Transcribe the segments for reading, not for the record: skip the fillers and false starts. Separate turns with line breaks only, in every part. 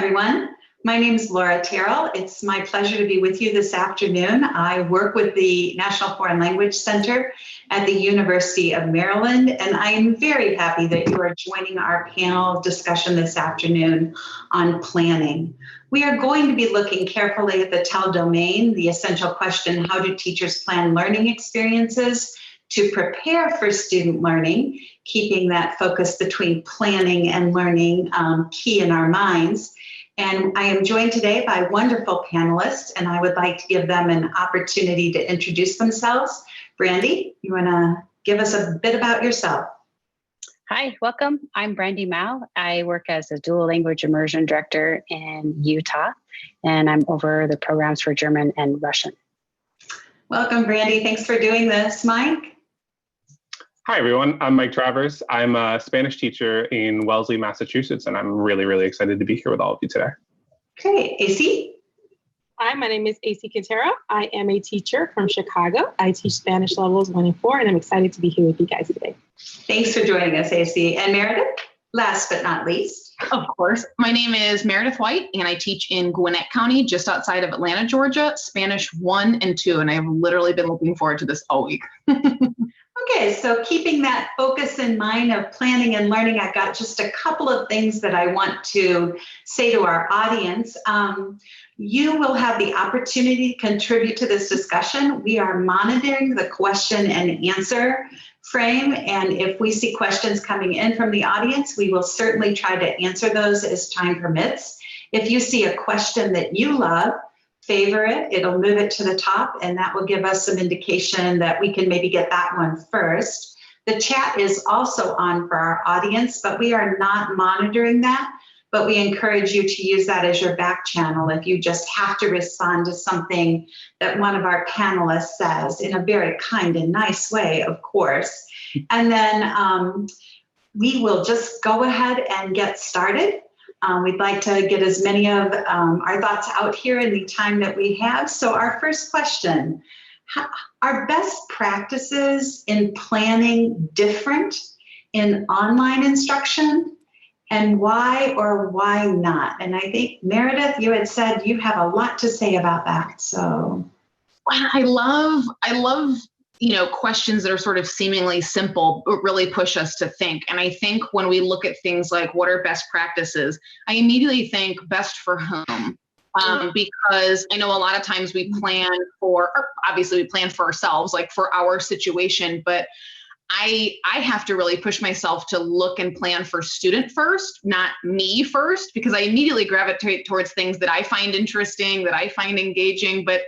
everyone. My name is Laura Terrell. It's my pleasure to be with you this afternoon. I work with the National Foreign Language Center at the University of Maryland, and I am very happy that you are joining our panel discussion this afternoon on planning. We are going to be looking carefully at the TEL domain, the essential question, how do teachers plan learning experiences to prepare for student learning, keeping that focus between planning and learning key in our minds. And I am joined today by wonderful panelists, and I would like to give them an opportunity to introduce themselves. Brandee, you want to give us a bit about yourself?
Hi, welcome. I'm Brandee Mao. I work as a dual language immersion director in Utah, and I'm over the programs for German and Russian.
Welcome, Brandee. Thanks for doing this. Mike?
Hi, everyone. I'm Mike Travers. I'm a Spanish teacher in Wellesley, Massachusetts, and I'm really excited to be here with all of you today.
Okay, AC?
Hi, my name is AC Quintero. I am a teacher from Chicago. I teach Spanish levels 1 and 4, and I'm excited to be here with you guys today.
Thanks for joining us, AC. And Meredith, last but not least.
Of course. My name is Meredith White, and I teach in Gwinnett County, just outside of Atlanta, Georgia, Spanish 1 and 2, and I've literally been looking forward to this all week.
Okay, so keeping that focus in mind of planning and learning, I've got just a couple of things that I want to say to our audience. You will have the opportunity to contribute to this discussion. We are monitoring the question and answer frame, and if we see questions coming in from the audience, we will certainly try to answer those as time permits. If you see a question that you love, favor it, it'll move it to the top, and that will give us some indication that we can maybe get that one first. The chat is also on for our audience, but we are not monitoring that, but we encourage you to use that as your back channel if you just have to respond to something that one of our panelists says in a very kind and nice way, of course. And then we will just go ahead and get started. We'd like to get as many of our thoughts out here in the time that we have. So our first question, are best practices in planning different in online instruction? And why or why not? And I think, Meredith, you had said you have a lot to say about that. So
I love questions that are sort of seemingly simple, but really push us to think. And I think when we look at things like what are best practices, I immediately think best for whom? Because I know a lot of times we plan for, obviously we plan for ourselves, like for our situation, but I have to really push myself to look and plan for student first, not me first, because I immediately gravitate towards things that I find interesting, that I find engaging, but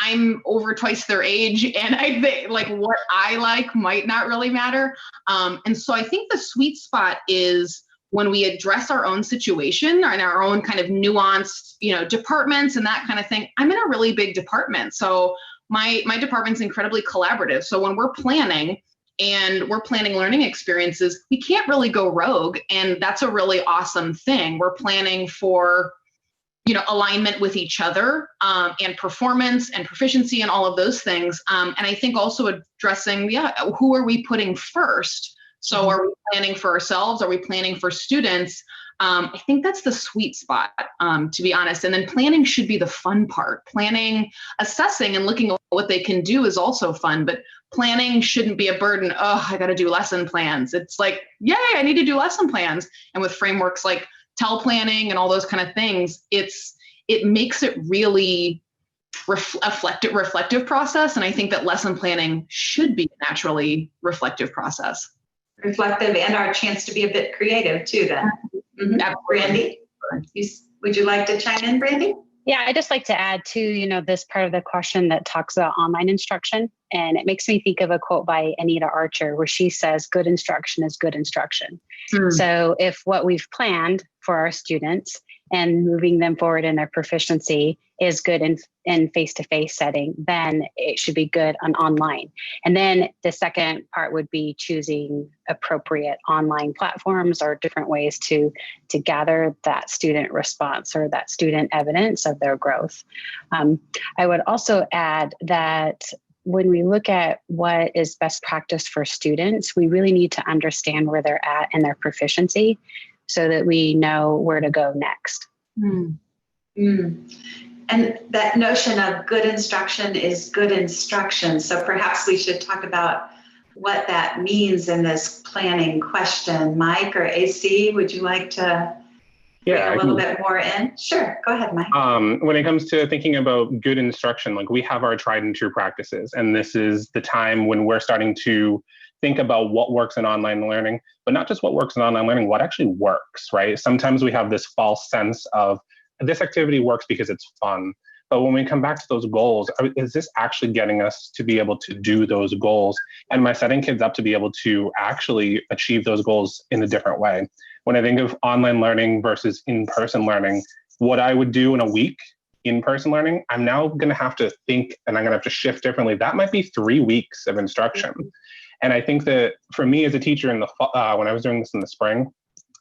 I'm over twice their age, and I think like what I like might not really matter. And so I think the sweet spot is when we address our own situation and our own kind of nuanced, departments and that kind of thing. I'm in a really big department. So my department's incredibly collaborative. So when we're planning and we're planning learning experiences, we can't really go rogue. And that's a really awesome thing. We're planning for alignment with each other and performance and proficiency and all of those things. And I think also addressing, who are we putting first? So are we planning for ourselves? Are we planning for students? I think that's the sweet spot, to be honest. And then planning should be the fun part. Planning, assessing and looking at what they can do is also fun, but planning shouldn't be a burden. Oh, I got to do lesson plans. It's like, yay, I need to do lesson plans. And with frameworks like TEL planning and all those kind of things, it makes it really a reflective process. And I think that lesson planning should be a naturally reflective process.
Reflective and our chance to be a bit creative too then. Brandee, would you like to chime in, Brandee?
Yeah, I just like to add to, this part of the question that talks about online instruction. And it makes me think of a quote by Anita Archer where she says, good instruction is good instruction. So if what we've planned for our students and moving them forward in their proficiency is good in face-to-face setting, then it should be good on online. And then the second part would be choosing appropriate online platforms or different ways to gather that student response or that student evidence of their growth. I would also add that when we look at what is best practice for students, we really need to understand where they're at in their proficiency. so that we know where to go next.
Mm. Mm. And that notion of good instruction is good instruction. So perhaps we should talk about what that means in this planning question. Mike or AC, would you like to bring a little bit more in? Sure, go ahead, Mike.
When it comes to thinking about good instruction, like we have our tried and true practices, and this is the time when we're starting to think about what works in online learning, but not just what works in online learning, what actually works, right? Sometimes we have this false sense of this activity works because it's fun. But when we come back to those goals, is this actually getting us to be able to do those goals? And am I setting kids up to be able to actually achieve those goals in a different way? When I think of online learning versus in-person learning, what I would do in a week in-person learning, I'm now going to have to think and I'm going to have to shift differently. That might be 3 weeks of instruction. And I think that for me as a teacher in the when I was doing this in the spring,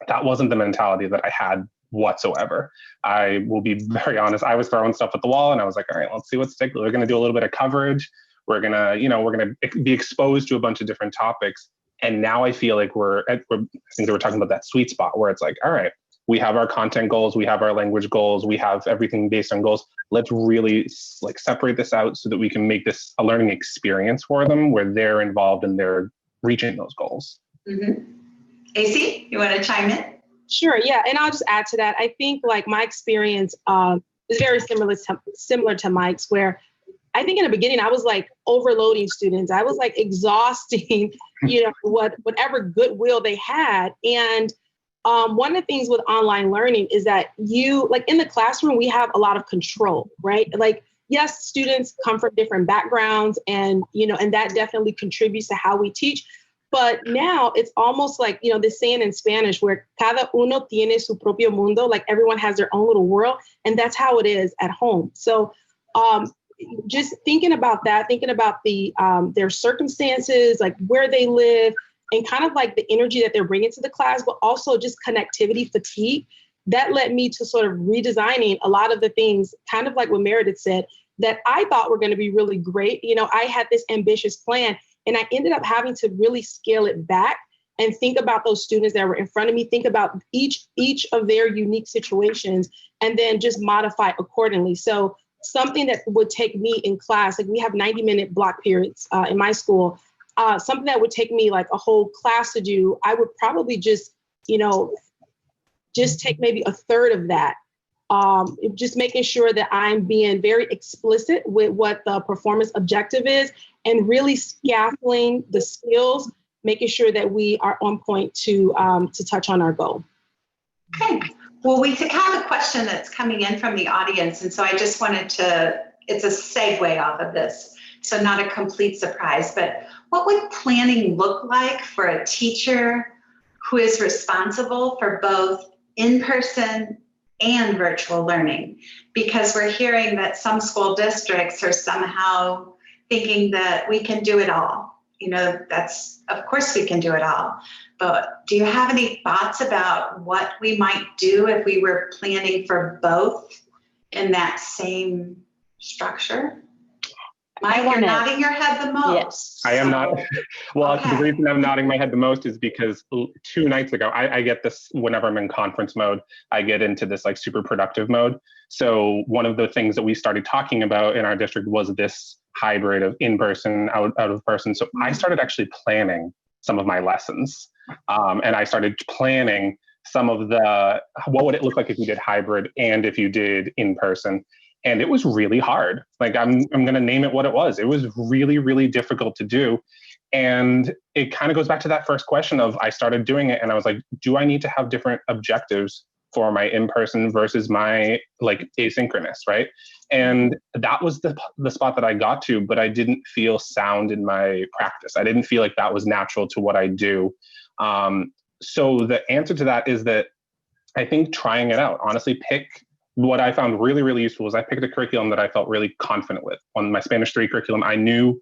that wasn't the mentality that I had whatsoever. I will be very honest. I was throwing stuff at the wall and I was like, all right, let's see what's sticks. We're going to do a little bit of coverage. We're going to be exposed to a bunch of different topics. And now I feel like I think they were talking about that sweet spot where it's like, all right, we have our content goals, we have our language goals, we have everything based on goals. Let's really like separate this out so that we can make this a learning experience for them where they're involved and they're reaching those goals.
Mm-hmm. AC, you want to chime in?
Sure, yeah, and I'll just add to that. I think like my experience is very similar to Mike's, where I think in the beginning I was like overloading students. I was like exhausting, whatever goodwill they had. And one of the things with online learning is that like in the classroom, we have a lot of control, right? Like, yes, students come from different backgrounds and that definitely contributes to how we teach. But now it's almost like, this saying in Spanish where cada uno tiene su propio mundo, like everyone has their own little world. And that's how it is at home. So just thinking about that, thinking about their circumstances, like where they live and kind of like the energy that they're bringing to the class, but also just connectivity fatigue, that led me to sort of redesigning a lot of the things, kind of like what Meredith said, that I thought were going to be really great. I had this ambitious plan. And I ended up having to really scale it back and think about those students that were in front of me, think about each of their unique situations, and then just modify accordingly. So something that would take me in class, like we have 90-minute block periods in my school, something that would take me like a whole class to do, I would probably just take maybe a third of that. Just making sure that I'm being very explicit with what the performance objective is and really scaffolding the skills, making sure that we are on point to touch on our goal.
Okay. Well, we have a question that's coming in from the audience. And so I just wanted it's a segue off of this. So not a complete surprise, but what would planning look like for a teacher who is responsible for both in-person and virtual learning? Because we're hearing that some school districts are somehow thinking that we can do it all. Of course we can do it all. But do you have any thoughts about what we might do if we were planning for both in that same structure? Mike, you're nodding your head the most.
Yes.
I am not. Well,
okay.
The reason I'm nodding my head the most is because 2 nights ago, I get this whenever I'm in conference mode, I get into this like super productive mode. So one of the things that we started talking about in our district was this hybrid of in-person, out of person. So I started actually planning some of my lessons. And I started planning some of what would it look like if you did hybrid and if you did in-person. And it was really hard. Like I'm going to name it what it was. It was really, really difficult to do. And it kind of goes back to that first question of I started doing it and I was like, do I need to have different objectives for my in-person versus my like asynchronous, right? And that was the spot that I got to, but I didn't feel sound in my practice. I didn't feel like that was natural to what I do. So the answer to that is that I think trying it out, honestly, what I found really, really useful was I picked a curriculum that I felt really confident with. On my Spanish 3 curriculum, I knew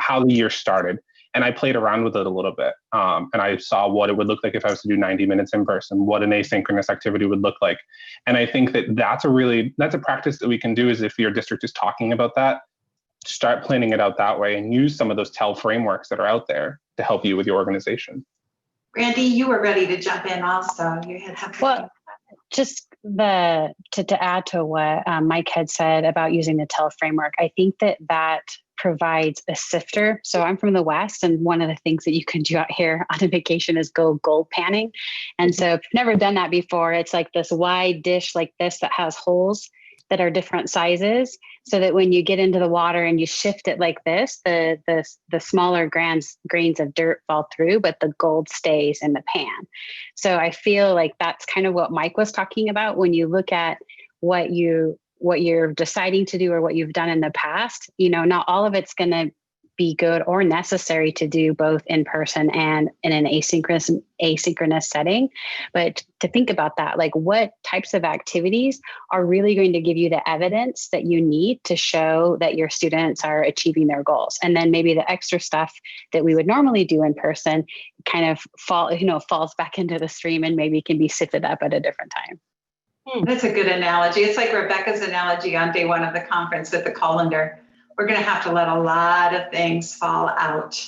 how the year started and I played around with it a little bit. And I saw what it would look like if I was to do 90 minutes in person, what an asynchronous activity would look like. And I think that's a practice that we can do is if your district is talking about that, start planning it out that way and use some of those TEL frameworks that are out there to help you with your organization.
Brandee, you were ready to jump in also. You had
Well, just to add to what Mike had said about using the TEL framework, I think that provides a sifter. So I'm from the West, and one of the things that you can do out here on a vacation is go gold panning. And so if you've never done that before, it's like this wide dish like this that has holes that are different sizes, so that when you get into the water and you shift it like this, the smaller grains of dirt fall through, but the gold stays in the pan. So I feel like that's kind of what Mike was talking about. When you look at what you're deciding to do or what you've done in the past, not all of it's going to be good or necessary to do both in person and in an asynchronous setting. But to think about that, like what types of activities are really going to give you the evidence that you need to show that your students are achieving their goals. And then maybe the extra stuff that we would normally do in person kind of falls back into the stream and maybe can be sifted up at a different time.
That's a good analogy. It's like Rebecca's analogy on day one of the conference at the colander. We're going to have to let a lot of things fall out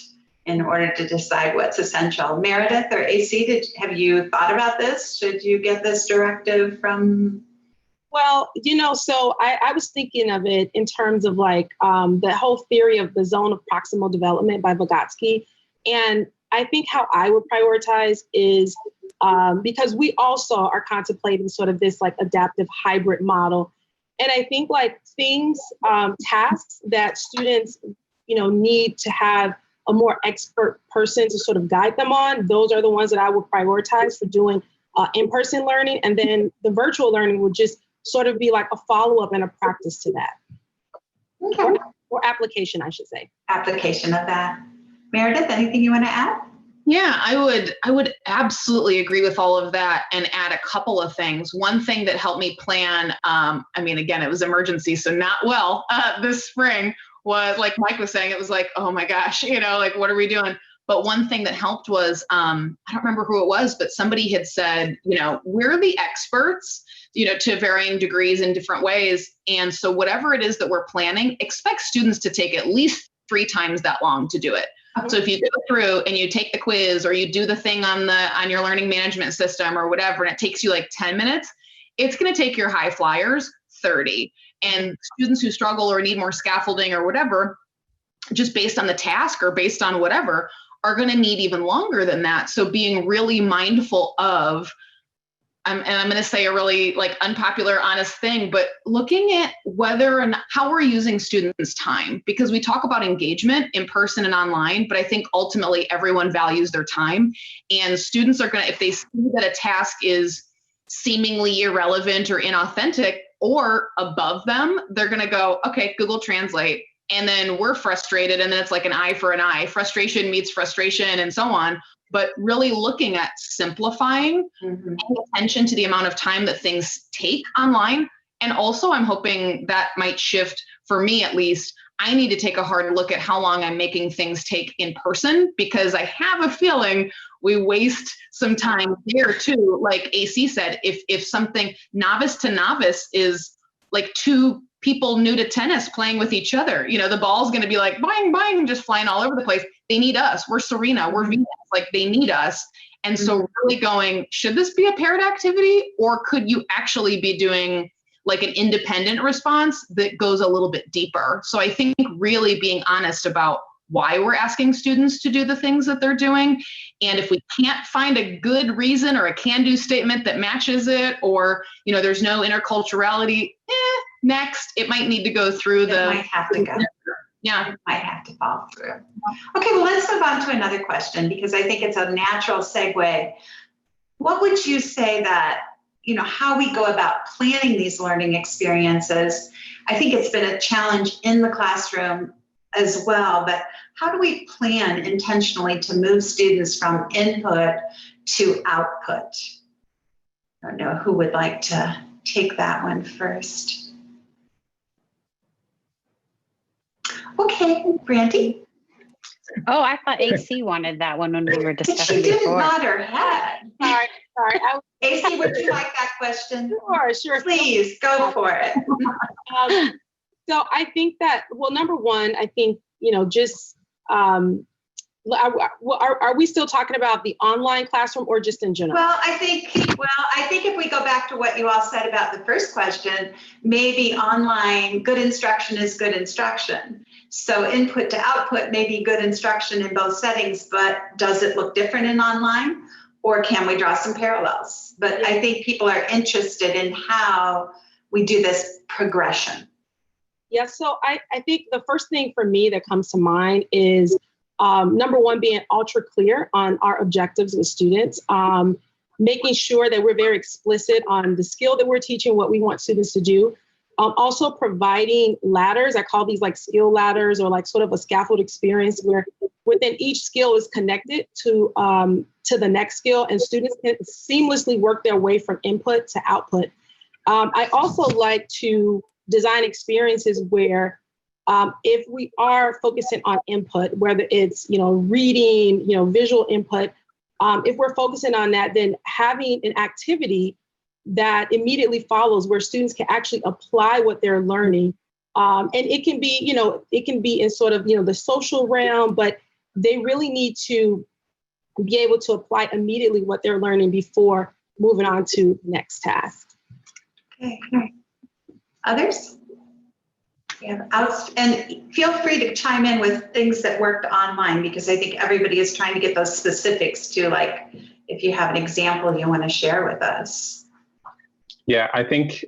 in order to decide what's essential. Meredith or AC, have you thought about this? Should you get this directive from?
Well, so I was thinking of it in terms of like the whole theory of the zone of proximal development by Vygotsky. And I think how I would prioritize is because we also are contemplating sort of this like adaptive hybrid model. And I think like things, tasks that students, need to have a more expert person to sort of guide them on, those are the ones that I would prioritize for doing in-person learning. And then the virtual learning would just sort of be like a follow-up and a practice to that.
Okay.
Or application, I should say.
Application of that. Meredith, anything you want to add?
Yeah, I would absolutely agree with all of that and add a couple of things. One thing that helped me plan, again, it was emergency, so not well, this spring was like Mike was saying, it was like, oh my gosh, like what are we doing? But one thing that helped was, I don't remember who it was, but somebody had said, we're the experts, to varying degrees in different ways. And so whatever it is that we're planning, expect students to take at least 3 times that long to do it. So if you go through and you take the quiz or you do the thing on your learning management system or whatever, and it takes you like 10 minutes, it's going to take your high flyers 30. And students who struggle or need more scaffolding or whatever, just based on the task or based on whatever, are going to need even longer than that. So being really mindful of, and I'm going to say a really like unpopular, honest thing, but looking at whether and how we're using students' time, because we talk about engagement in person and online, but I think ultimately everyone values their time, and students are going to, if they see that a task is seemingly irrelevant or inauthentic or above them, they're going to go, okay, Google Translate. And then we're frustrated. And then it's like an eye for an eye, frustration meets frustration and so on. But really looking at simplifying, paying attention to the amount of time that things take online. And also I'm hoping that might shift, for me at least, I need to take a hard look at how long I'm making things take in person, because I have a feeling we waste some time there too. Like AC said, if something novice to novice is like 2 people new to tennis playing with each other, the ball's going to be like bang, bang, just flying all over the place. They need us. We're Serena. We're Venus. Like they need us. And so really going, should this be a paired activity, or could you actually be doing like an independent response that goes a little bit deeper? So I think really being honest about why we're asking students to do the things that they're doing. And if we can't find a good reason or a can-do statement that matches it, or, there's no interculturality, next, it might need to go through the.
It might have to go.
Yeah.
It might have to fall through. Okay, well, let's move on to another question, because I think it's a natural segue. What would you say that, how we go about planning these learning experiences? I think it's been a challenge in the classroom as well, but how do we plan intentionally to move students from input to output? I don't know who would like to take that one first. Okay, Brandee.
Oh, I thought AC wanted that one when we were discussing
She didn't
before.
nod her head.
Sorry.
AC, would you like that question?
Sure.
Please, go for it.
So I think that, well, number one, I think, just Are we still talking about the online classroom or just in general?
Well, I think if we go back to what you all said about the first question, maybe online good instruction is good instruction. So input to output may be good instruction in both settings, but does it look different in online? Or can we draw some parallels? But I think people are interested in how we do this progression.
Yeah, so I think the first thing for me that comes to mind is number one, being ultra clear on our objectives with students, making sure that we're very explicit on the skill that we're teaching, what we want students to do. Also providing ladders. I call these like skill ladders, or like sort of a scaffold experience where within each skill is connected to the next skill, and students can seamlessly work their way from input to output. I also like to design experiences where if we are focusing on input, whether it's, reading, visual input, if we're focusing on that, then having an activity that immediately follows where students can actually apply what they're learning. And it can be in sort of, the social realm, but they really need to be able to apply immediately what they're learning before moving on to the next task.
Okay. Others? Yeah, and feel free to chime in with things that worked online, because I think everybody is trying to get those specifics too. Like if you have an example you want to share with us.
Yeah, I think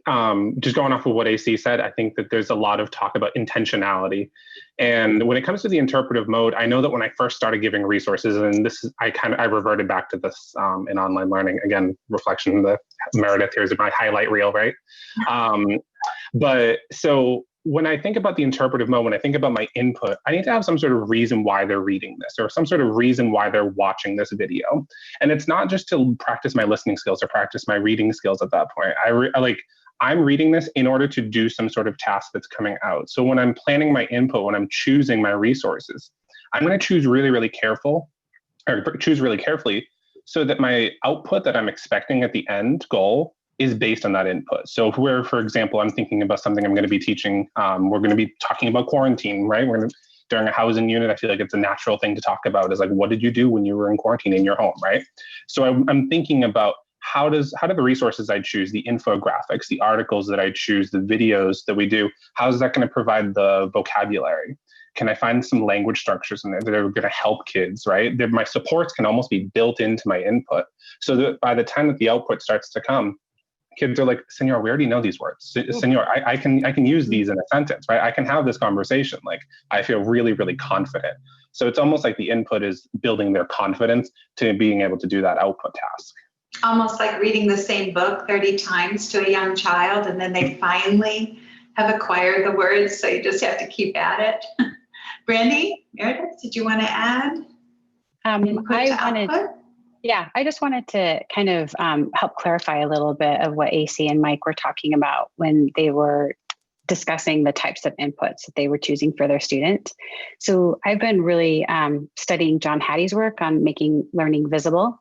just going off of what AC said, I think that there's a lot of talk about intentionality. And when it comes to the interpretive mode, I know that when I first started giving resources, and this is, I reverted back to this in online learning, again, reflection, the Meredith, here's my highlight reel, right? But so when I think about the interpretive mode, when I think about my input, I need to have some sort of reason why they're reading this, or some sort of reason why they're watching this video. And it's not just to practice my listening skills or practice my reading skills at that point. I'm reading this in order to do some sort of task that's coming out. So when I'm planning my input, when I'm choosing my resources, I'm going to choose really carefully so that my output that I'm expecting at the end goal is based on that input. So if we're, for example, I'm thinking about something I'm going to be teaching, we're going to be talking about quarantine, right? During a housing unit, I feel like it's a natural thing to talk about, is like, what did you do when you were in quarantine in your home, right? So I'm thinking about how do the resources I choose, the infographics, the articles that I choose, the videos that we do, how is that going to provide the vocabulary? Can I find some language structures in there that are going to help kids, right? My supports can almost be built into my input, so that by the time that the output starts to come, kids are like, Senor, we already know these words. Senor, I can use these in a sentence, right? I can have this conversation. Like, I feel really confident. So it's almost like the input is building their confidence to being able to do that output task.
Almost like reading the same book 30 times to a young child, and then they finally have acquired the words. So you just have to keep at it. Brandee, Meredith, did you want to add?
I just wanted to kind of help clarify a little bit of what AC and Mike were talking about when they were discussing the types of inputs that they were choosing for their students. So I've been really studying John Hattie's work on making learning visible.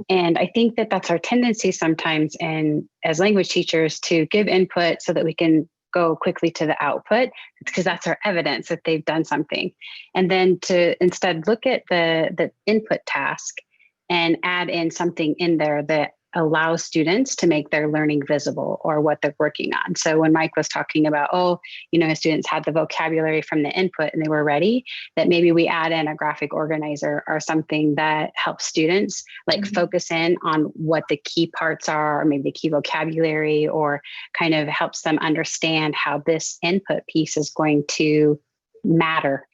And I think that that's our tendency sometimes, and as language teachers, to give input so that we can go quickly to the output, because that's our evidence that they've done something. And then to instead look at the input task and add in something in there that allows students to make their learning visible or what they're working on. So when Mike was talking about, students had the vocabulary from the input and they were ready, that maybe we add in a graphic organizer or something that helps students focus in on what the key parts are, or maybe the key vocabulary, or kind of helps them understand how this input piece is going to matter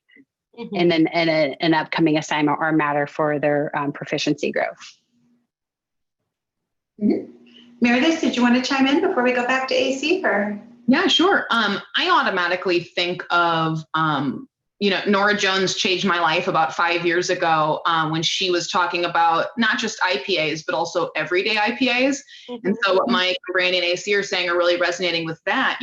and then in an upcoming assignment, or matter for their proficiency growth.
Mm-hmm. Meredith, did you want to chime in before we go back to AC? Or?
Yeah, sure. I automatically think of, Nora Jones changed my life about 5 years ago when she was talking about not just IPAs, but also everyday IPAs. And so what Mike, Brandee, and AC are saying are really resonating with that.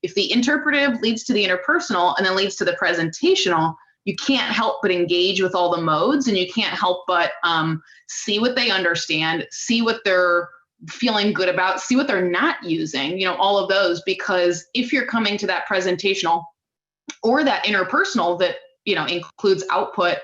If the interpretive leads to the interpersonal and then leads to the presentational, you can't help but engage with all the modes, and you can't help but see what they understand, see what they're feeling good about, see what they're not using, all of those. Because if you're coming to that presentational or that interpersonal that includes output.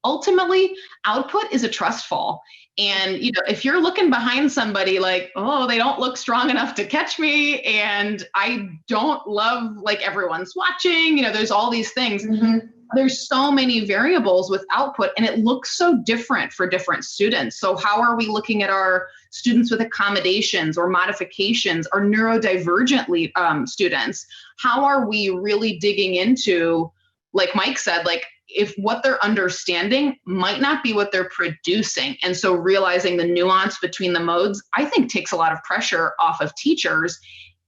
Ultimately, output is a trust fall. And, if you're looking behind somebody like, oh, they don't look strong enough to catch me, and I don't love, like, everyone's watching, there's all these things. Mm-hmm. There's so many variables with output, and it looks so different for different students. So how are we looking at our students with accommodations or modifications or neurodivergent students? How are we really digging into, like Mike said, like, if what they're understanding might not be what they're producing. And so realizing the nuance between the modes, I think, takes a lot of pressure off of teachers,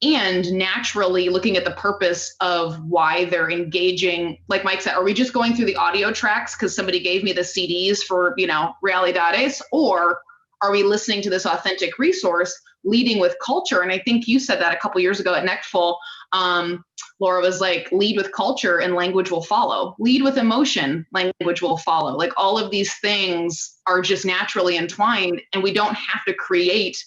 and naturally looking at the purpose of why they're engaging. Like Mike said, are we just going through the audio tracks because somebody gave me the CDs for, Realidades, or are we listening to this authentic resource leading with culture? And I think you said that a couple years ago at NECFL. Laura was like, lead with culture and language will follow. Lead with emotion, language will follow. Like, all of these things are just naturally entwined, and we don't have to create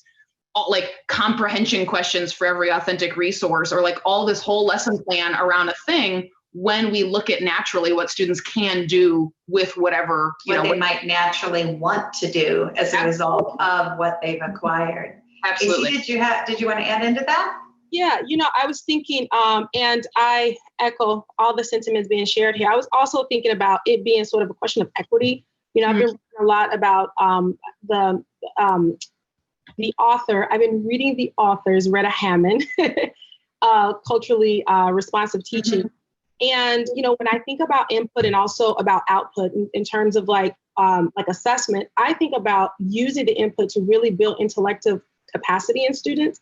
like comprehension questions for every authentic resource, or like all this whole lesson plan around a thing, when we look at naturally what students can do with whatever,
they might naturally want to do as a result of what they've acquired.
Absolutely.
Did you want to add into that?
Yeah, I was thinking, and I echo all the sentiments being shared here. I was also thinking about it being sort of a question of equity. I've been reading a lot about the author. I've been reading the author's Retta Hammond, Culturally Responsive Teaching. And, when I think about input and also about output in terms of like assessment, I think about using the input to really build intellectual capacity in students,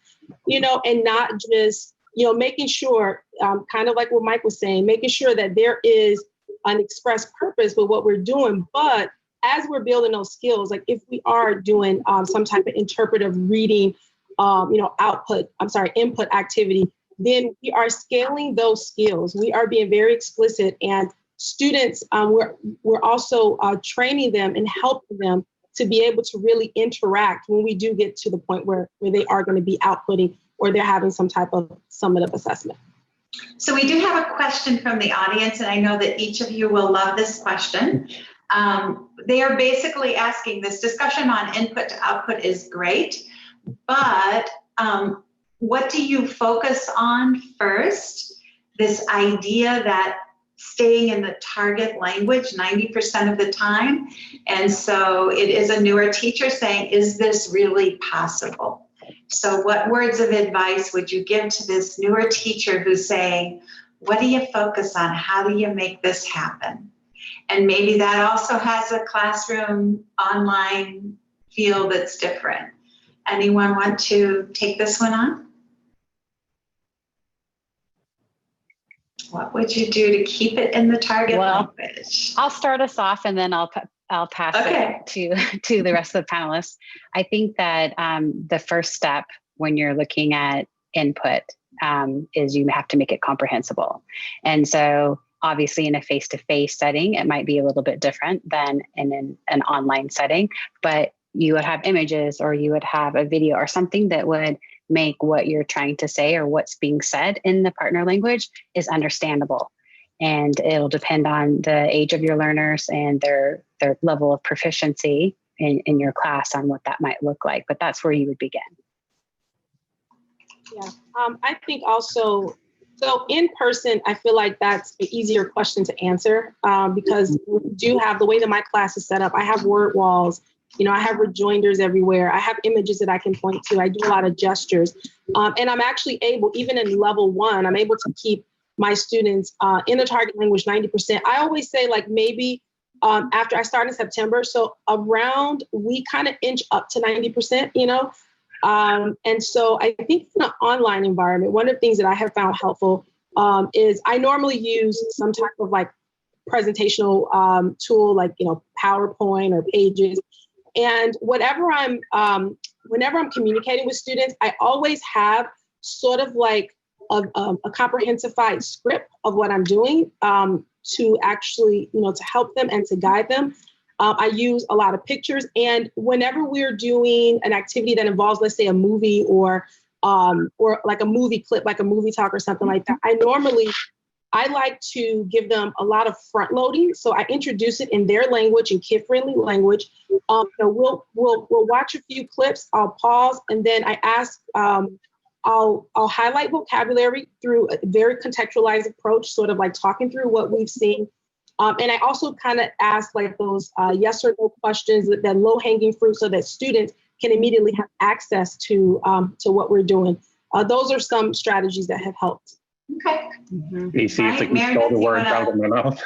and not just, making sure, kind of like what Mike was saying, making sure that there is an express purpose with what we're doing. But as we're building those skills, like if we are doing some type of interpretive reading, input activity, then we are scaling those skills. We are being very explicit, and students, we're also training them and helping them to be able to really interact when we do get to the point where they are going to be outputting or they're having some type of summative assessment.
So we do have a question from the audience, and I know that each of you will love this question. They are basically asking, this discussion on input to output is great, but what do you focus on first? This idea that staying in the target language 90% of the time. And so it is a newer teacher saying, is this really possible? So what words of advice would you give to this newer teacher who's saying, what do you focus on? How do you make this happen? And maybe that also has a classroom online feel that's different. Anyone want to take this one on? What would you do to keep it in the target language?
I'll start us off, and then I'll pass it to the rest of the panelists. I think that the first step when you're looking at input is you have to make it comprehensible. And so obviously in a face-to-face setting, it might be a little bit different than in an online setting, but you would have images, or you would have a video or something that would make what you're trying to say or what's being said in the partner language is understandable. And it'll depend on the age of your learners and their level of proficiency in your class on what that might look like. But that's where you would begin.
Yeah, I think also, so in person, I feel like that's an easier question to answer because we do have, the way that my class is set up, I have word walls. I have rejoinders everywhere. I have images that I can point to. I do a lot of gestures. And I'm actually able, even in level 1, I'm able to keep my students in the target language 90%. I always say, like, maybe after I start in September, so around, we kind of inch up to 90%, And so I think in an online environment, one of the things that I have found helpful is I normally use some type of like presentational tool, like, PowerPoint or Pages. And whenever I'm communicating with students, I always have sort of like a comprehensive script of what I'm doing to actually, to help them and to guide them. I use a lot of pictures, and whenever we're doing an activity that involves, let's say, a movie or like a movie clip, like a movie talk or something like that, I normally I like to give them a lot of front loading. So I introduce it in their language and kid-friendly language. We'll watch a few clips. I'll pause, and then I ask. I'll highlight vocabulary through a very contextualized approach, sort of like talking through what we've seen. And I also kind of ask like those yes or no questions, that low-hanging fruit, so that students can immediately have access to what we're doing. Those are some strategies that have helped.
Okay.
Mm-hmm. You see, it's like
Meredith,
you stole the word out of my mouth.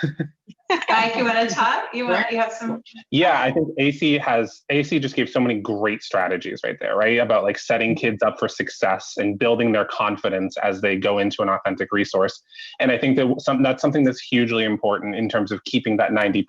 Mike, you want to talk? You have some?
Yeah, I think AC just gave so many great strategies right there, right? About like setting kids up for success and building their confidence as they go into an authentic resource. And I think that's something that's hugely important in terms of keeping that 90%,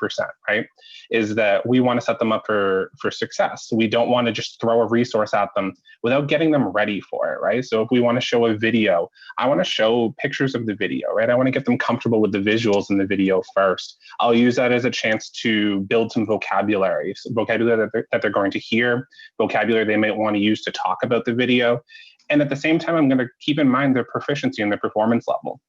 right? Is that we want to set them up for success. We don't want to just throw a resource at them without getting them ready for it, right? So if we want to show a video, I want to show pictures of the video, right? I want to get them comfortable with the visuals in the video first. I'll use that as a chance to build some vocabulary that they're going to hear, vocabulary they might want to use to talk about the video. And at the same time, I'm going to keep in mind their proficiency and their performance level.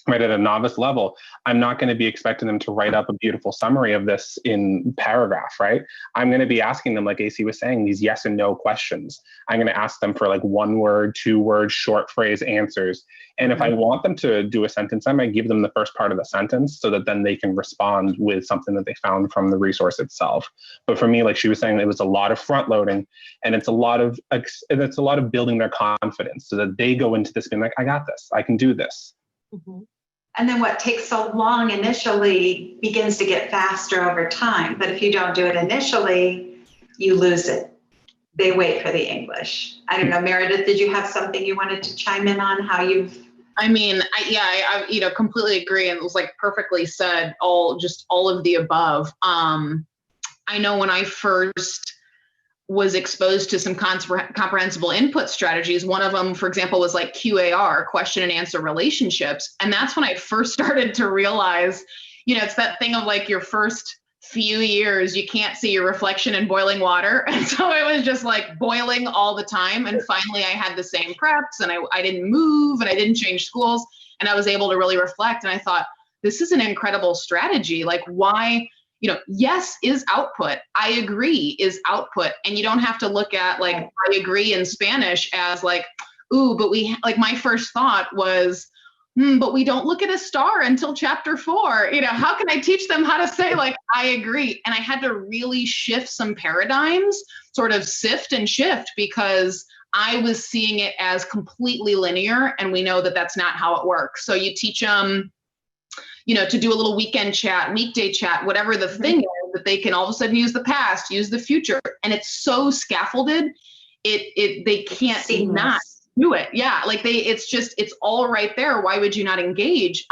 Right, at a novice level, I'm not going to be expecting them to write up a beautiful summary of this in paragraph, right? I'm going to be asking them, like AC was saying, these yes and no questions. I'm going to ask them for like 1 word, 2 word, short phrase answers. And if I want them to do a sentence, I might give them the first part of the sentence so that then they can respond with something that they found from the resource itself. But for me, like she was saying, it was a lot of front loading, and it's a lot of building their confidence so that they go into this being like, I got this, I can do this.
Mm-hmm.
And then what takes so long initially begins to get faster over time. But if you don't do it initially, you lose it. They wait for the English. I don't know, Meredith, did you have something you wanted to chime in on how you've?
I mean, I completely agree. And it was like perfectly said, all of the above. I know when I first was exposed to some comprehensible input strategies. One of them, for example, was like QAR, question and answer relationships. And that's when I first started to realize, it's that thing of like your first few years, you can't see your reflection in boiling water. And so it was just like boiling all the time. And finally I had the same preps, and I didn't move, and I didn't change schools, and I was able to really reflect. And I thought, this is an incredible strategy. Like, why? Yes is output. I agree is output. And you don't have to look at like, I agree in Spanish as like, ooh, but my first thought was, but we don't look at a star until chapter 4. How can I teach them how to say like, I agree? And I had to really shift some paradigms, sort of sift and shift, because I was seeing it as completely linear. And we know that that's not how it works. So you teach them, to do a little weekend chat, weekday chat, whatever the thing is, that they can all of a sudden use the past, use the future. And it's so scaffolded, they can't not do it. Yeah. Like it's all right there. Why would you not engage?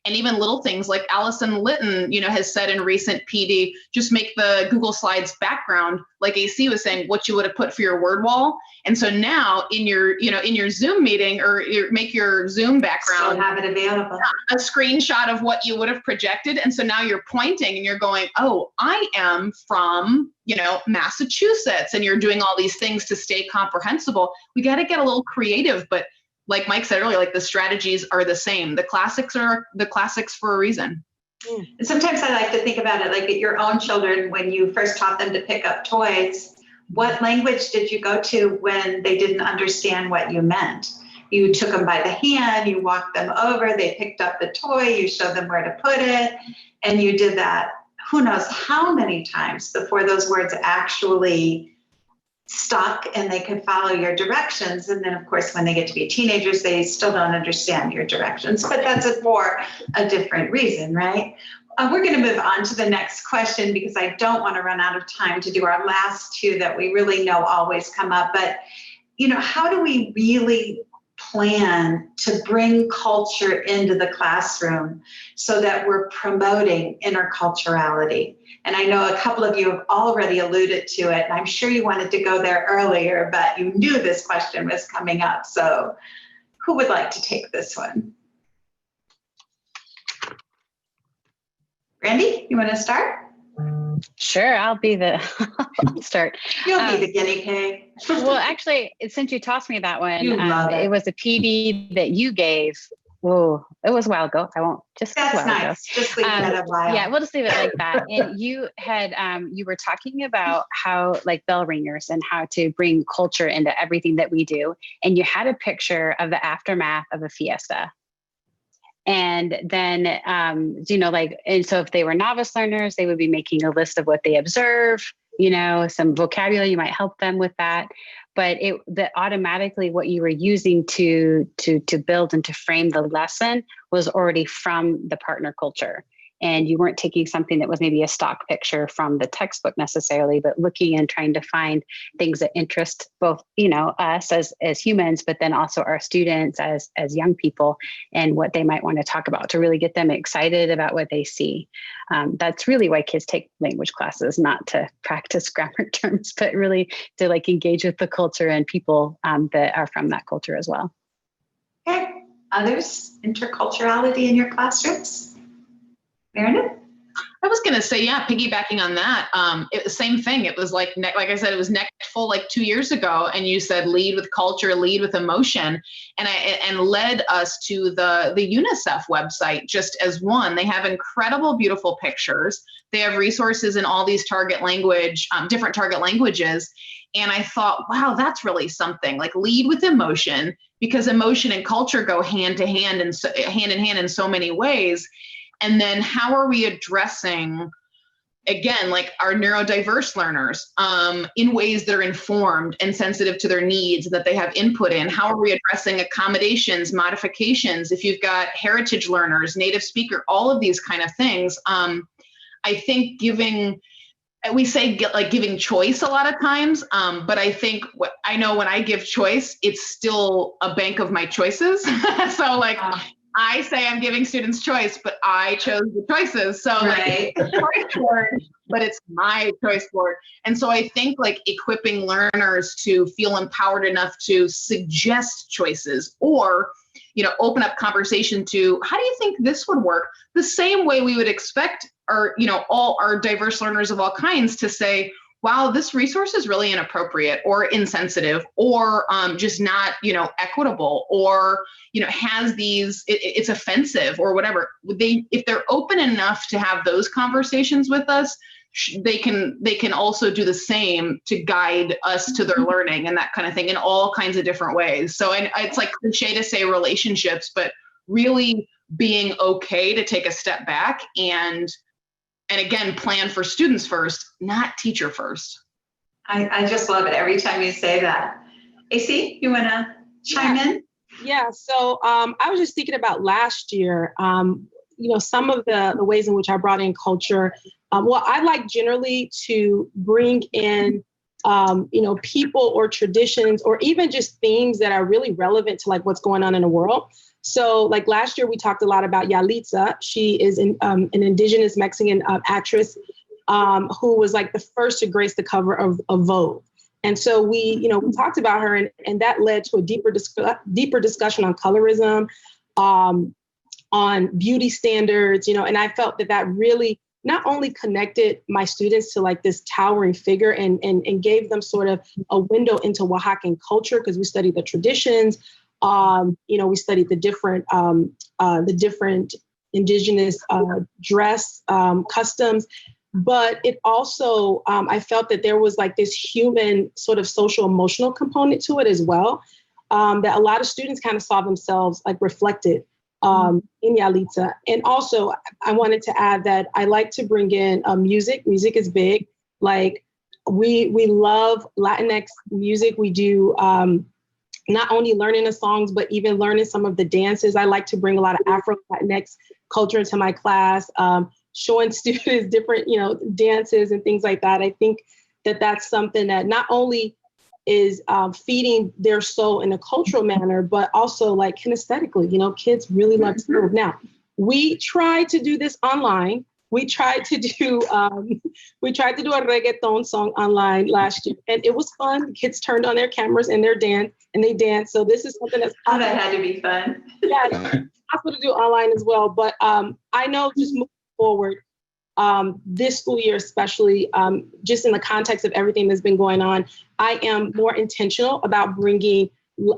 And even little things like Allison Litton, has said in recent PD, just make the Google Slides background, like AC was saying, what you would have put for your word wall. And so now in your Zoom meeting, or make your Zoom background,
still have it available,
a screenshot of what you would have projected. And so now you're pointing and you're going, oh, I am from, Massachusetts. And you're doing all these things to stay comprehensible. We got to get a little creative, but like Mike said earlier, like the strategies are the same. The classics are the classics for a reason.
And sometimes I like to think about it like at your own children, when you first taught them to pick up toys, what language did you go to when they didn't understand what you meant? You took them by the hand, you walked them over, they picked up the toy, you showed them where to put it, and you did that who knows how many times before those words actually stuck and they could follow your directions. And then of course, when they get to be teenagers, they still don't understand your directions, but that's for a different reason, right? We're going to move on to the next question because I don't want to run out of time to do our last 2 that we really know always come up. But, how do we really plan to bring culture into the classroom so that we're promoting interculturality? And I know a couple of you have already alluded to it, and I'm sure you wanted to go there earlier, but you knew this question was coming up. So who would like to take this one? Brandee, you want to start?
Sure, I'll be the start.
You'll be the guinea pig.
Well, actually, since you tossed me that one,
it
was a PD that you gave Oh, it was a while ago. I won't just.
That's
a while ago.
nice. Just leave it at a while.
Yeah, we'll just leave it like that. And you had, you were talking about how like bell ringers and how to bring culture into everything that we do. And you had a picture of the aftermath of a fiesta. And then, like, and so if they were novice learners, they would be making a list of what they observe, some vocabulary, you might help them with that. But that automatically what you were using to build and to frame the lesson was already from the partner culture. And you weren't taking something that was maybe a stock picture from the textbook necessarily, but looking and trying to find things that interest both, us as humans, but then also our students as young people and what they might want to talk about to really get them excited about what they see. That's really why kids take language classes, not to practice grammar terms, but really to like engage with the culture and people that are from that culture as well.
Okay. Others, interculturality in your classrooms? Meredith?
I was going to say, yeah, piggybacking on that, same thing. It was like I said, it was next full like 2 years ago. And you said, lead with culture, lead with emotion. And led us to the UNICEF website just as one. They have incredible, beautiful pictures. They have resources in all these different target languages. And I thought, wow, that's really something. Like lead with emotion, because emotion and culture go hand in hand in so many ways. And then how are we addressing, again, like our neurodiverse learners in ways that are informed and sensitive to their needs that they have input in? How are we addressing accommodations, modifications? If you've got heritage learners, native speaker, all of these kind of things. I think giving choice a lot of times, but I think I know when I give choice, it's still a bank of my choices. So like, I say I'm giving students choice, but I chose the choices. So
right.
Like, it's a choice board, but it's my choice board. And so I think like equipping learners to feel empowered enough to suggest choices or, open up conversation to how do you think this would work? The same way we would expect all our diverse learners of all kinds to say, wow, this resource is really inappropriate or insensitive or just not, equitable or, has these, it's offensive or whatever. If they're open enough to have those conversations with us, they can also do the same to guide us to their learning and that kind of thing in all kinds of different ways. So it's like cliche to say relationships, but really being okay to take a step back and again, plan for students first, not teacher first.
I just love it every time you say that. AC, you want to chime in?
Yeah. So I was just thinking about last year, some of the ways in which I brought in culture. I like generally to bring in, people or traditions or even just themes that are really relevant to like what's going on in the world. So like last year, we talked a lot about Yalitza. She is an indigenous Mexican actress who was like the first to grace the cover of Vogue. And so we talked about her and that led to a deeper discussion on colorism, on beauty standards, and I felt that really not only connected my students to like this towering figure and gave them sort of a window into Oaxacan culture because we studied the traditions. We studied the different indigenous dress customs, but it also, I felt that there was like this human sort of social emotional component to it as well, that a lot of students kind of saw themselves like reflected in Yalitza. And also I wanted to add that I like to bring in music. Music is big. Like we love Latinx music. We do, not only learning the songs, but even learning some of the dances. I like to bring a lot of Afro Latinx culture into my class, showing students different, dances and things like that. I think that that's something that not only is feeding their soul in a cultural manner, but also like kinesthetically, kids really love to move. Now, we tried to do this online. We tried to do a reggaeton song online last year, and it was fun. The kids turned on their cameras and they danced. So this is something that's
that had to be fun.
Yeah, it's possible to do online as well. But I know just moving forward, this school year, especially just in the context of everything that's been going on, I am more intentional about bringing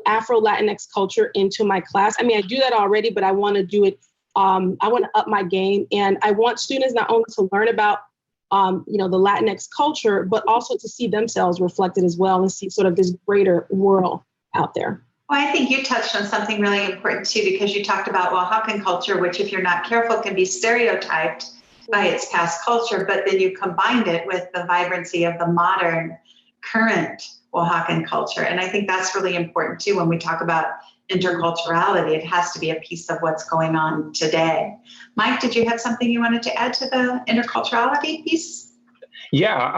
Afro Latinx culture into my class. I mean, I do that already, but I want to do it. I want to up my game, and I want students not only to learn about, the Latinx culture, but also to see themselves reflected as well and see sort of this greater world out there.
Well, I think you touched on something really important too, because you talked about Oaxacan culture, which if you're not careful can be stereotyped by its past culture, but then you combined it with the vibrancy of the modern, current Oaxacan culture. And I think that's really important too when we talk about interculturality. It has to be a piece of what's going on today. Mike, did you have something you wanted to add to the interculturality piece?
Yeah,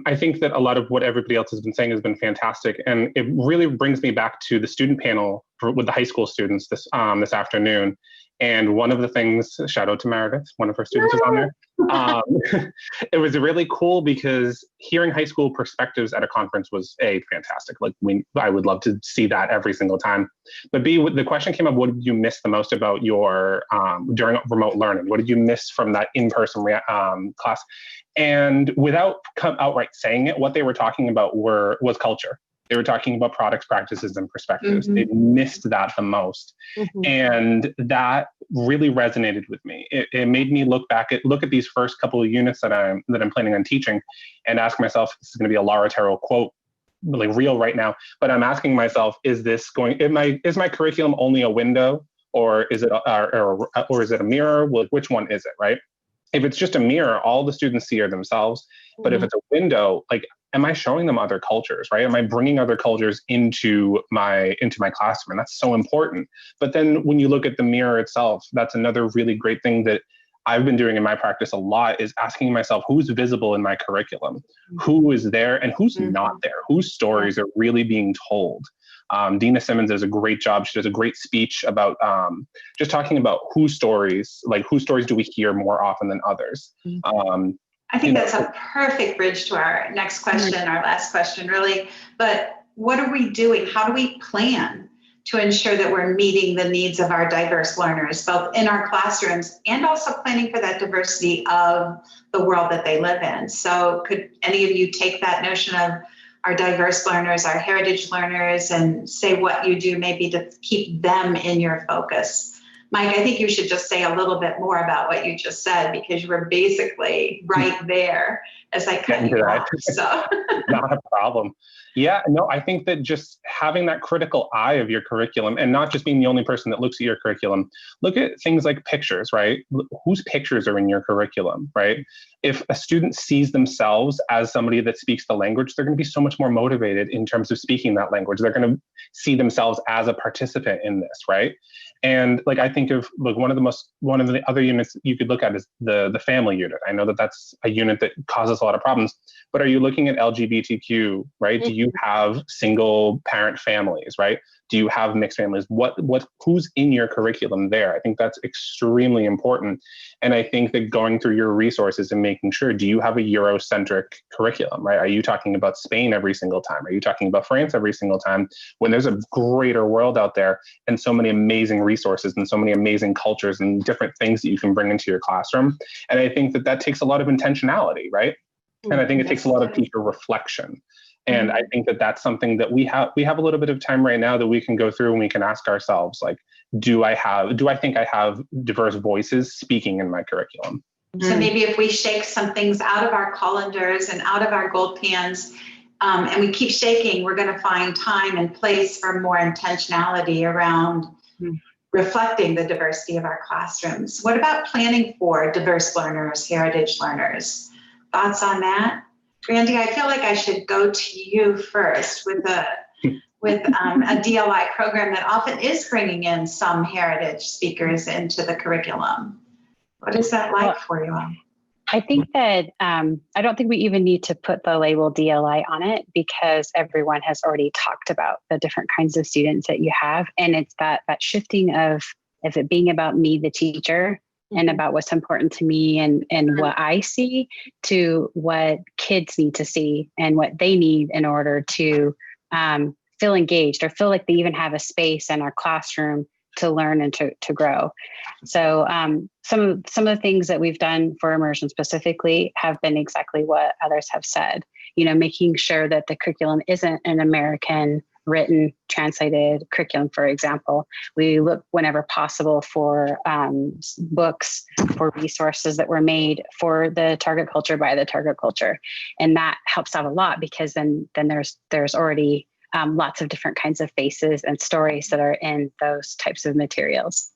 I think that a lot of what everybody else has been saying has been fantastic. And it really brings me back to the student panel with the high school students this afternoon. And one of the things, shout out to Meredith, one of her students is on there. It was really cool because hearing high school perspectives at a conference was fantastic. Like I would love to see that every single time. But B, the question came up, what did you miss the most about your, during remote learning? What did you miss from that in-person class? And without outright saying it, what they were talking about was culture. They were talking about products, practices, and perspectives. They missed that the most. And that really resonated with me. It made me look at these first couple of units that I'm planning on teaching and ask myself, this is going to be a Laura Terrell quote, like real right now, but I'm asking myself, is my curriculum only a window, or is it a mirror? Which one is it, right? If it's just a mirror, all the students see are themselves. But if it's a window, like, am I showing them other cultures, right? Am I bringing other cultures into my classroom? And that's so important. But then when you look at the mirror itself, that's another really great thing that I've been doing in my practice a lot, is asking myself, who's visible in my curriculum? Who is there and who's not there? Whose stories are really being told? Dina Simmons does a great job. She does a great speech about just talking about whose stories do we hear more often than others?
I think that's a perfect bridge to our next question, our last question, really. But what are we doing? How do we plan to ensure that we're meeting the needs of our diverse learners, both in our classrooms and also planning for that diversity of the world that they live in? So could any of you take that notion of our diverse learners, our heritage learners, and say what you do maybe to keep them in your focus? Mike, I think you should just say a little bit more about what you just said, because you were basically right there as I cut you off. So.
Not a problem. Yeah, no, I think that just having that critical eye of your curriculum and not just being the only person that looks at your curriculum, look at things like pictures, right? Whose pictures are in your curriculum, right? If a student sees themselves as somebody that speaks the language, they're going to be so much more motivated in terms of speaking that language. They're going to see themselves as a participant in this, right? And like, I think of like one of the other units you could look at is the family unit. I know that that's a unit that causes a lot of problems, but are you looking at LGBTQ, right? Do you have single parent families, right? Do you have mixed families? Who's in your curriculum there? I think that's extremely important. And I think that going through your resources and making sure, do you have a Eurocentric curriculum, right? Are you talking about Spain every single time? Are you talking about France every single time? When there's a greater world out there and so many amazing resources and so many amazing cultures and different things that you can bring into your classroom. And I think that takes a lot of intentionality, right? And I think it takes a lot of teacher reflection. And I think that that's something that we have a little bit of time right now that we can go through and we can ask ourselves, like, do I think I have diverse voices speaking in my curriculum?
So maybe if we shake some things out of our colanders and out of our gold pans, and we keep shaking, we're going to find time and place for more intentionality around reflecting the diversity of our classrooms. What about planning for diverse learners, heritage learners? Thoughts on that? Brandee, I feel like I should go to you first with a DLI program that often is bringing in some heritage speakers into the curriculum. What is that like for you all?
I think that I don't think we even need to put the label DLI on it, because everyone has already talked about the different kinds of students that you have. And it's that shifting of it being about me, the teacher, and about what's important to me and what I see, to what kids need to see and what they need in order to feel engaged or feel like they even have a space in our classroom to learn and to grow. So some of the things that we've done for immersion specifically have been exactly what others have said, making sure that the curriculum isn't an American written, translated curriculum, for example. We look whenever possible for books, for resources that were made for the target culture by the target culture. And that helps out a lot, because then there's already lots of different kinds of faces and stories that are in those types of materials.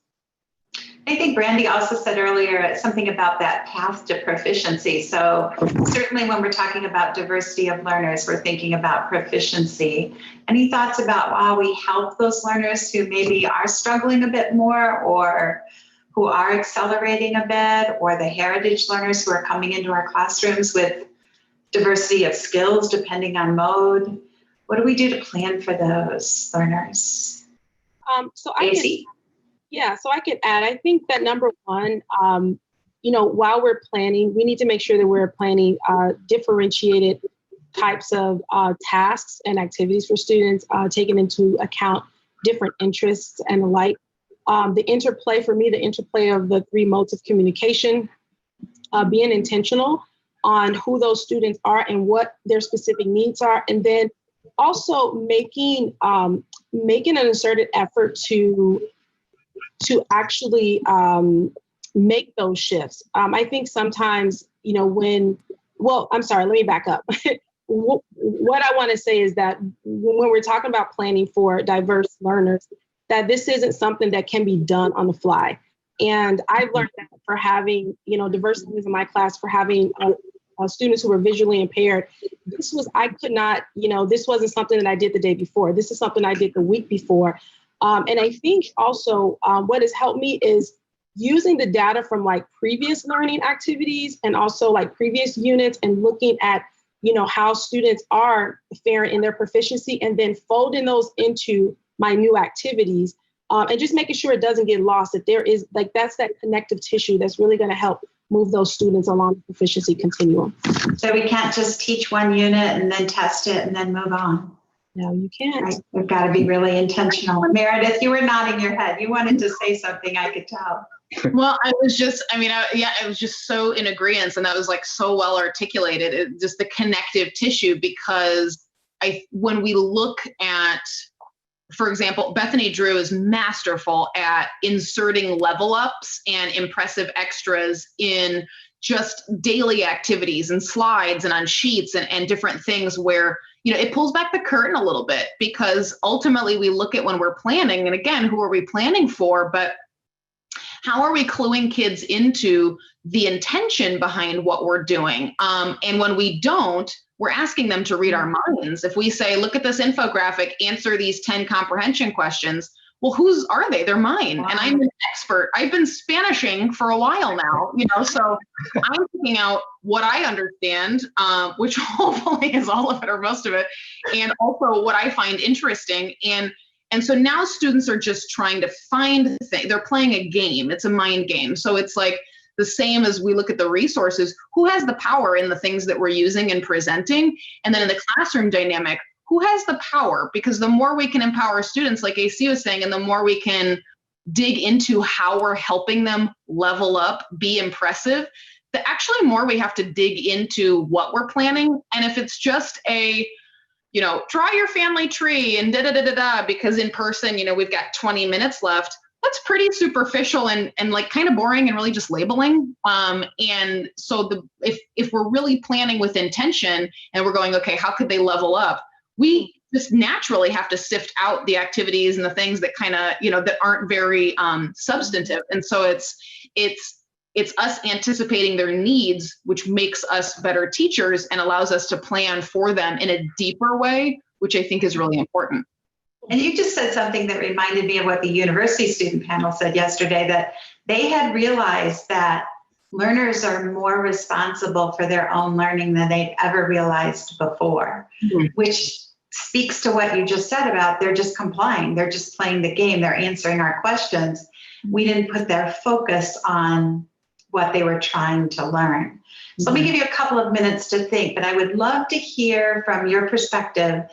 I think Brandee also said earlier something about that path to proficiency. So certainly when we're talking about diversity of learners, we're thinking about proficiency. Any thoughts about how we help those learners who maybe are struggling a bit more, or who are accelerating a bit, or the heritage learners who are coming into our classrooms with diversity of skills depending on mode? What do we do to plan for those learners?
So I could add, I think that number one, while we're planning, we need to make sure that we're planning differentiated types of tasks and activities for students, taking into account different interests and the like. The interplay of the three modes of communication, being intentional on who those students are and what their specific needs are, and then also making an concerted effort to actually make those shifts. I think sometimes, let me back up. What I want to say is that when we're talking about planning for diverse learners, that this isn't something that can be done on the fly. And I've learned that for having, diverse students in my class, for having students who were visually impaired, this wasn't something that I did the day before. This is something I did the week before. And I think also what has helped me is using the data from like previous learning activities and also like previous units, and looking at, how students are faring in their proficiency, and then folding those into my new activities, and just making sure it doesn't get lost, that there is that's that connective tissue that's really going to help move those students along the proficiency continuum.
So we can't just teach one unit and then test it and then move on.
No, you can't.
Right. We've got to be really intentional. Meredith, you were nodding your head. You wanted to say something, I could tell.
Well, I was just so in agreement, and that was like so well articulated. Just the connective tissue, because when we look at, for example, Bethany Drew is masterful at inserting level ups and impressive extras in just daily activities and slides and on sheets and different things where, it pulls back the curtain a little bit, because ultimately we look at when we're planning, and again, who are we planning for, but how are we cluing kids into the intention behind what we're doing? And when we don't, we're asking them to read our minds. If we say, look at this infographic, answer these 10 comprehension questions, well, whose are they? They're mine. Wow. And I'm an expert. I've been Spanishing for a while now, so I'm picking out what I understand, which hopefully is all of it or most of it, and also what I find interesting. And so now students are just trying to find things. They're playing a game. It's a mind game. So it's like the same as we look at the resources, who has the power in the things that we're using and presenting? And then in the classroom dynamic, who has the power? Because the more we can empower students, like AC was saying, and the more we can dig into how we're helping them level up, be impressive, the actually more we have to dig into what we're planning. And if it's just a, draw your family tree and da-da-da-da-da, because in person, we've got 20 minutes left, that's pretty superficial and like kind of boring and really just labeling. And so if we're really planning with intention and we're going, okay, how could they level up? We just naturally have to sift out the activities and the things that kind of, that aren't very substantive. And so it's us anticipating their needs, which makes us better teachers and allows us to plan for them in a deeper way, which I think is really important.
And you just said something that reminded me of what the university student panel said yesterday, that they had realized that learners are more responsible for their own learning than they'd ever realized before, which speaks to what you just said about they're just complying. They're just playing the game. They're answering our questions. We didn't put their focus on what they were trying to learn. So let me give you a couple of minutes to think, but I would love to hear from your perspective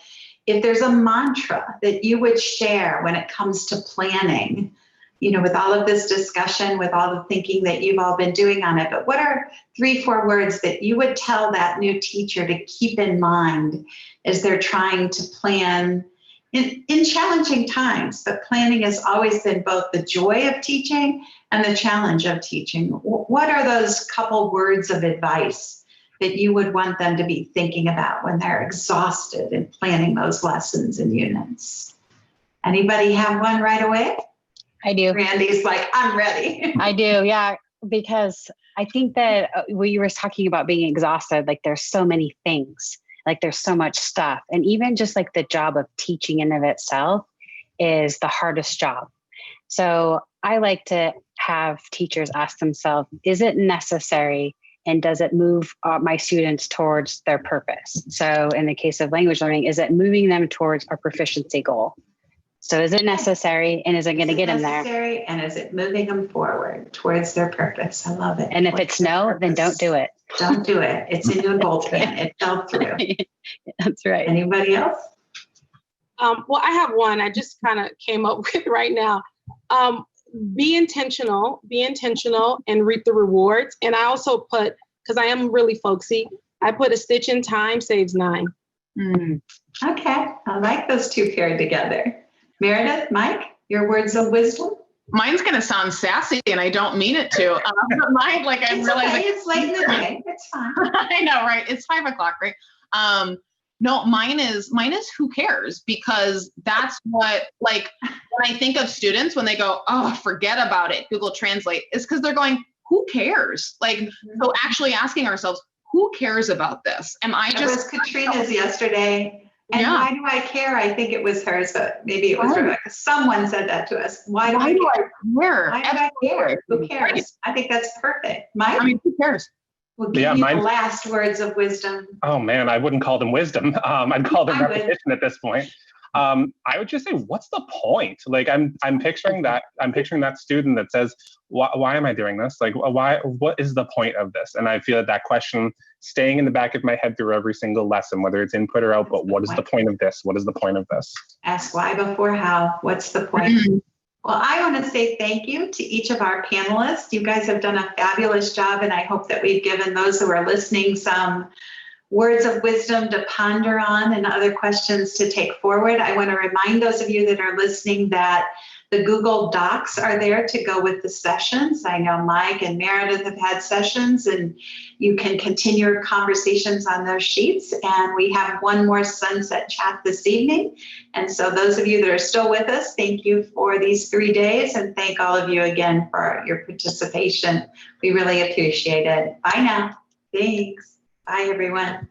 if there's a mantra that you would share when it comes to planning, with all of this discussion, with all the thinking that you've all been doing on it. But what are 3-4 words that you would tell that new teacher to keep in mind as they're trying to plan in challenging times, but planning has always been both the joy of teaching and the challenge of teaching. What are those couple words of advice that you would want them to be thinking about when they're exhausted in planning those lessons and units? Anybody have one right away?
I do.
Brandee's like, I'm ready.
I do, yeah, because I think that when you were talking about being exhausted, like there's so many things, like there's so much stuff. And even just like the job of teaching in of itself is the hardest job. So I like to have teachers ask themselves, is it necessary? And does it move my students towards their purpose? So in the case of language learning, is it moving them towards our proficiency goal? So is it necessary, and is it going to get them there?
Necessary, and is it moving them forward towards their purpose? I love it.
And if it's no, then don't do it.
Don't do it. It's in your goal plan. It fell through.
That's right.
Anybody else?
Well, I have one I just kind of came up with right now. Be intentional, and reap the rewards. And I also put, because I am really folksy, I put a stitch in time saves 9.
Okay, I like those two paired together. Meredith, Mike, your words of wisdom?
Mine's going to sound sassy, and I don't mean it to. But mine, like I'm realizing,
okay. It's late in the day. It's fine.
I know, right? It's 5 o'clock, right? No, mine is who cares? Because that's what, like, when I think of students, when they go, oh, forget about it, Google Translate, is because they're going, who cares? Like, so actually asking ourselves, who cares about this? Am I just? It
was Katrina's yesterday. And why do I care? I think it was hers, but maybe it was Rebecca. Someone said that to us. Why do I care? Why do I care? Who cares? Right. I think that's perfect. Mike?
I mean, who cares?
We'll give you the last words of wisdom.
Oh man, I wouldn't call them wisdom. I'd call them repetition at this point. I would just say, what's the point? Like I'm picturing that student that says, why am I doing this? Like, what is the point of this? And I feel that question staying in the back of my head through every single lesson, whether it's input or output. What is the point of this? What is the point of this?
Ask why before how. What's the point? Well, I want to say thank you to each of our panelists. You guys have done a fabulous job, and I hope that we've given those who are listening some words of wisdom to ponder on and other questions to take forward. I want to remind those of you that are listening that the Google Docs are there to go with the sessions. I know Mike and Meredith have had sessions, and you can continue your conversations on those sheets. And we have one more sunset chat this evening. And so those of you that are still with us, thank you for these 3 days, and thank all of you again for your participation. We really appreciate it. Bye now. Thanks. Bye, everyone.